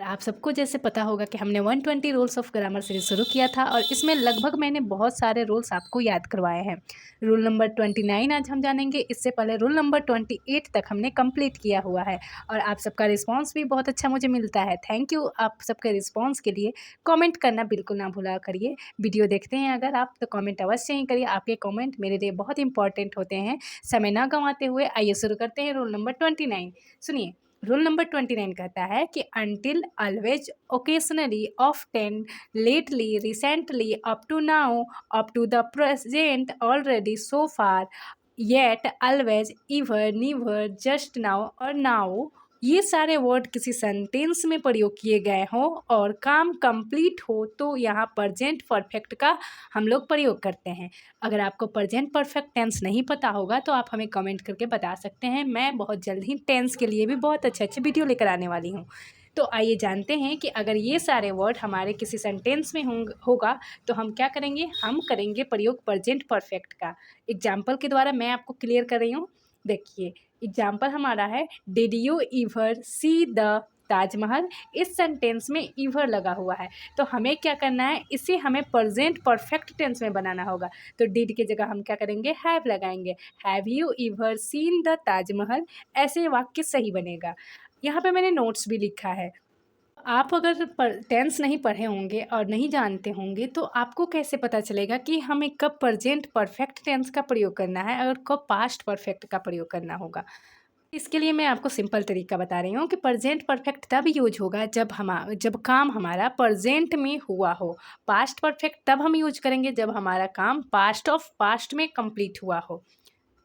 आप सबको जैसे पता होगा कि हमने 120 रूल्स ऑफ ग्रामर सीरीज शुरू किया था और इसमें लगभग मैंने बहुत सारे रूल्स आपको याद करवाए हैं। रूल नंबर 29 आज हम जानेंगे। इससे पहले रूल नंबर 28 तक हमने कंप्लीट किया हुआ है और आप सबका रिस्पांस भी बहुत अच्छा मुझे मिलता है। थैंक यू आप सबके रिस्पांस के लिए। कमेंट करना बिल्कुल ना भूला करिए। वीडियो देखते हैं अगर आप तो कमेंट अवश्य ही करिए। आपके कमेंट मेरे लिए बहुत इंपॉर्टेंट होते हैं। समय ना गंवाते हुए आइए शुरू करते हैं रूल नंबर 29। सुनिए, रूल नंबर 29 कहता है कि until, always, occasionally, often, lately, recently, up to now, up to the present, already, so far, yet, always, ever, never, just now और नाउ, ये सारे वर्ड किसी सेंटेंस में प्रयोग किए गए हों और काम कंप्लीट हो तो यहाँ प्रेजेंट परफेक्ट का हम लोग प्रयोग करते हैं। अगर आपको प्रेजेंट परफेक्ट टेंस नहीं पता होगा तो आप हमें कमेंट करके बता सकते हैं। मैं बहुत जल्द ही टेंस के लिए भी बहुत अच्छे अच्छे वीडियो लेकर आने वाली हूँ। तो आइए जानते हैं कि अगर ये सारे वर्ड हमारे किसी सेंटेंस में होगा तो हम क्या करेंगे। हम करेंगे प्रयोग प्रेजेंट परफेक्ट का। एग्जाम्पल के द्वारा मैं आपको क्लियर कर रही हूँ। देखिए, एग्जाम्पल हमारा है, did you इवर see the Taj Mahal. इस सेंटेंस में इवर लगा हुआ है तो हमें क्या करना है, इसे हमें प्रेजेंट परफेक्ट टेंस में बनाना होगा। तो डिड की जगह हम क्या करेंगे, हैव लगाएंगे। Have you इवर seen the Taj Mahal. ऐसे वाक्य सही बनेगा। यहाँ पे मैंने नोट्स भी लिखा है। आप अगर टेंस नहीं पढ़े होंगे और नहीं जानते होंगे तो आपको कैसे पता चलेगा कि हमें कब प्रेजेंट परफेक्ट टेंस का प्रयोग करना है और कब पास्ट परफेक्ट का प्रयोग करना होगा। इसके लिए मैं आपको सिंपल तरीका बता रही हूँ कि प्रेजेंट परफेक्ट तब यूज होगा जब काम हमारा प्रेजेंट में हुआ हो। पास्ट परफेक्ट तब हम यूज करेंगे जब हमारा काम पास्ट ऑफ पास्ट में कंप्लीट हुआ हो।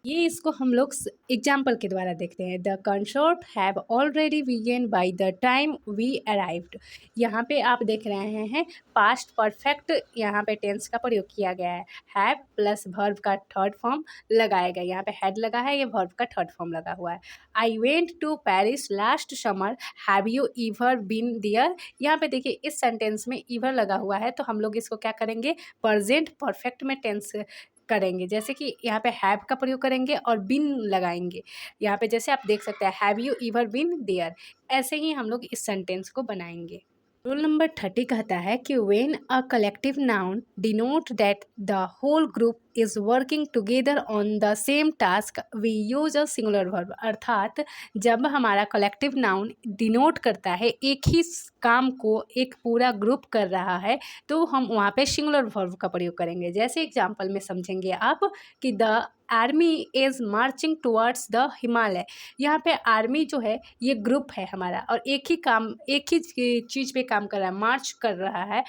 ये इसको हम लोग एग्जाम्पल के द्वारा देखते हैं। The concert have already begun by the time we arrived. यहाँ पे आप देख रहे हैं पास्ट परफेक्ट यहाँ पे टेंस का प्रयोग किया गया है। हैव प्लस वर्ब का थर्ड फॉर्म लगाया गया। यहाँ पे हैड लगा है, ये वर्ब का थर्ड फॉर्म लगा हुआ है। I went to Paris last summer, have you ever been there. यहाँ पे देखिए इस सेंटेंस में ईवर लगा हुआ है तो हम लोग इसको क्या करेंगे, प्रेजेंट परफेक्ट में टेंस करेंगे। जैसे कि यहाँ पे हैव का प्रयोग करेंगे और बिन लगाएंगे। यहाँ पे जैसे आप देख सकते हैं, have you ever been there. ऐसे ही हम लोग इस सेंटेंस को बनाएंगे। रूल नंबर 30 कहता है कि when a collective noun denote that the whole group is working together on the same task we use a singular verb. अर्थात जब हमारा कलेक्टिव नाउन डिनोट करता है एक ही काम को एक पूरा ग्रुप कर रहा है तो हम वहाँ पे सिंगुलर वर्ब का प्रयोग करेंगे। जैसे एग्जाम्पल में समझेंगे आप कि the army is marching towards the Himalaya. यहाँ पे आर्मी जो है ये ग्रुप है हमारा और एक ही चीज़ पे काम कर रहा है, मार्च कर रहा है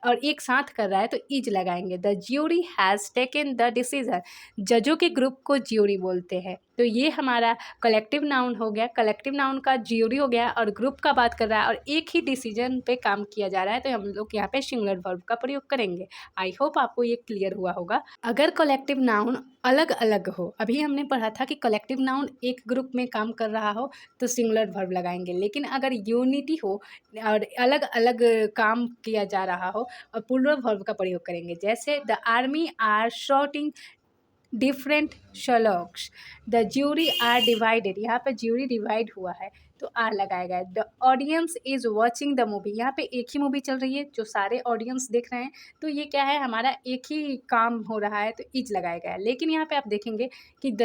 और एक साथ कर रहा है तो इज लगाएंगे। The jury has taken the decision. जजों के ग्रुप को ज्यूरी बोलते हैं। तो ये हमारा कलेक्टिव नाउन हो गया। कलेक्टिव नाउन का ज्यूरी हो गया और ग्रुप का बात कर रहा है और एक ही डिसीजन पे काम किया जा रहा है तो हम लोग यहाँ पे सिंगुलर वर्ब का प्रयोग करेंगे। आई होप आपको ये क्लियर हुआ होगा। अगर कलेक्टिव नाउन अलग अलग हो, अभी हमने पढ़ा था कि कलेक्टिव नाउन एक ग्रुप में काम कर रहा हो तो सिंगुलर वर्ब लगाएंगे। लेकिन अगर यूनिटी हो और अलग अलग काम किया जा रहा हो और प्लूरल वर्ब का प्रयोग करेंगे। जैसे the army are shouting different shlocks, the jury are divided. यहाँ पे ज्यूरी डिवाइड हुआ है तो आर लगाया गया है। The audience is watching the movie. यहाँ पे एक ही मूवी चल रही है जो सारे ऑडियंस देख रहे हैं तो ये क्या है, हमारा एक ही काम हो रहा है तो इज लगाया गया है। लेकिन यहाँ पे आप देखेंगे कि the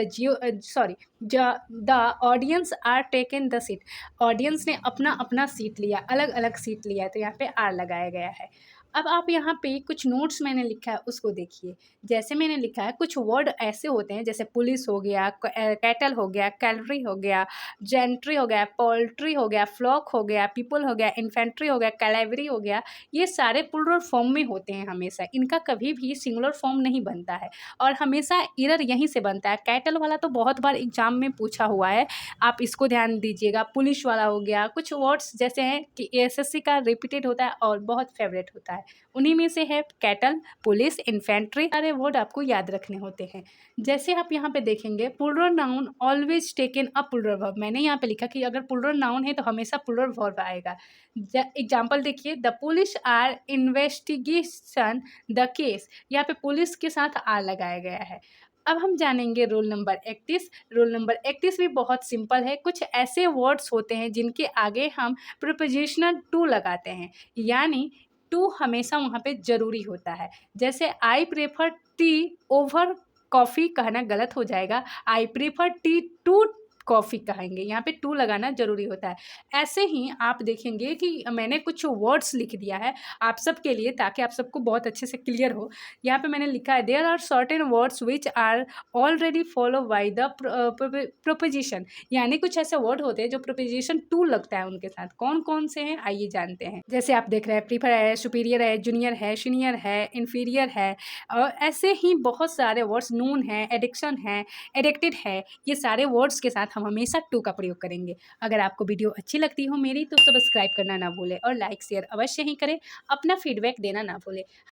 audience are taken the seat. Audience ने अपना अपना सीट लिया, अलग अलग सीट लिया है तो यहाँ पे आर लगाया गया है। अब आप यहाँ पे कुछ नोट्स मैंने लिखा है उसको देखिए। जैसे मैंने लिखा है कुछ वर्ड ऐसे होते हैं जैसे पुलिस हो गया, कैटल हो गया, कैलरी हो गया, जेंट्री हो गया, पोल्ट्री हो गया, फ्लॉक हो गया, पीपल हो गया, इन्फेंट्री हो गया, कैलेवरी हो गया। ये सारे प्लूरल फॉर्म में होते हैं हमेशा। इनका कभी भी सिंगुलर फॉर्म नहीं बनता है और हमेशा एरर यहीं से बनता है। कैटल वाला तो बहुत बार एग्जाम में पूछा हुआ है, आप इसको ध्यान दीजिएगा। पुलिस वाला हो गया, कुछ वर्ड्स जैसे हैं कि एसएससी का रिपीटेड होता है और बहुत फेवरेट होता है, उन्हीं में से है कैटल, पुलिस, इन्फेंट्री। सारे वर्ड आपको याद रखने होते हैं। जैसे आप यहाँ पे देखेंगे plural noun always taken a plural verb. मैंने यहाँ पे लिखा कि अगर प्लूरल नाउन है तो हमेशा प्लूरल वर्ब आएगा। एग्जाम्पल देखिए, the police are investigation the case. यहाँ पे पुलिस के साथ आर लगाया गया है। अब हम जानेंगे रूल नंबर 31। रूल नंबर 31 भी बहुत सिंपल है। कुछ ऐसे वर्ड्स होते हैं जिनके आगे हम प्रीपोजिशनल टू लगाते हैं, यानी टू हमेशा वहाँ पे ज़रूरी होता है। जैसे I prefer tea over coffee कहना गलत हो जाएगा, I prefer tea to coffee कहेंगे, यहाँ पे टू लगाना ज़रूरी होता है। ऐसे ही आप देखेंगे कि मैंने कुछ वर्ड्स लिख दिया है आप सबके लिए, ताकि आप सबको बहुत अच्छे से क्लियर हो। यहाँ पे मैंने लिखा है there are certain words which are already follow by the proposition, यानी कुछ ऐसे वर्ड होते हैं जो प्रोपोजिशन टू लगता है उनके साथ। कौन कौन से हैं आइए जानते हैं। जैसे आप देख रहे हैं प्रीफर है, सुपीरियर है, जूनियर है, सीनियर है, इन्फीरियर है, और ऐसे ही बहुत सारे वर्ड्स, नून है, एडिक्शन है, एडिक्टेड है, ये सारे वर्ड्स के साथ हम हमेशा टू का प्रयोग करेंगे। अगर आपको वीडियो अच्छी लगती हो मेरी तो सब्सक्राइब करना ना भूलें और लाइक शेयर अवश्य ही करें, अपना फीडबैक देना ना भूलें।